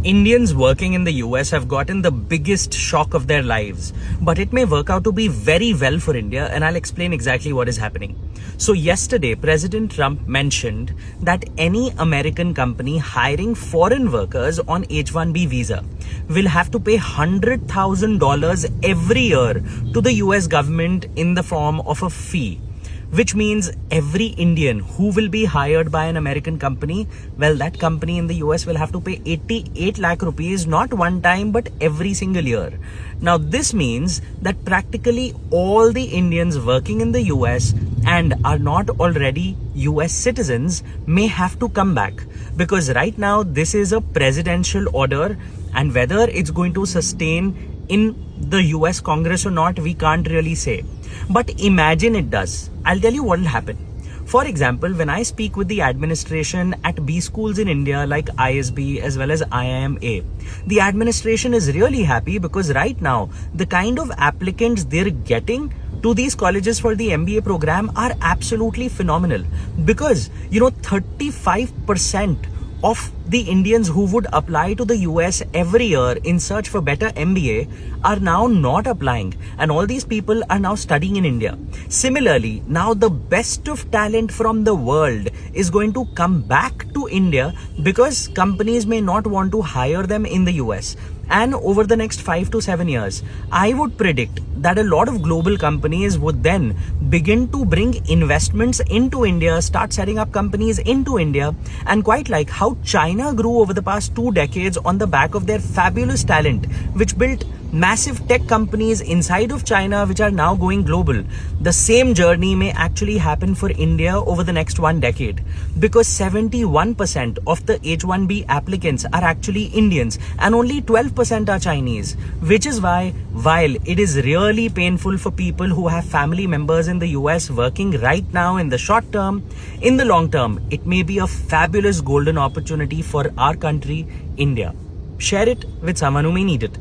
Indians working in the US have gotten the biggest shock of their lives, but it may work out to be very well for India, and I'll explain exactly what is happening. So yesterday, President Trump mentioned that any American company hiring foreign workers on H-1B visa will have to pay $100,000 every year to the US government in the form of a fee. Which means every Indian who will be hired by an American company, well, that company in the US will have to pay 88 lakh rupees, not one time, but every single year. Now, this means that practically all the Indians working in the US and are not already US citizens may have to come back, because right now this is a presidential order, and whether it's going to sustain in the US Congress or not, we can't really say. But imagine it does. I'll tell you what will happen. For example, when I speak with the administration at B schools in India like ISB as well as IIMA, the administration is really happy because right now the kind of applicants they're getting to these colleges for the MBA program are absolutely phenomenal. Because 35% of the Indians who would apply to the US every year in search for better MBA are now not applying, and all these people are now studying in India. Similarly, now the best of talent from the world is going to come back to India because companies may not want to hire them in the US. And over the next 5 to 7 years, I would predict that a lot of global companies would then begin to bring investments into India, start setting up companies into India, and quite like how China grew over the past 2 decades on the back of their fabulous talent, which built massive tech companies inside of China which are now going global. The same journey may actually happen for India over the next 1 decade, because 71% of the H-1B applicants are actually Indians and only 12% are Chinese, which is why, while it is really painful for people who have family members in the US working right now in the short term, in the long term, it may be a fabulous golden opportunity for our country, India. Share it with someone who may need it.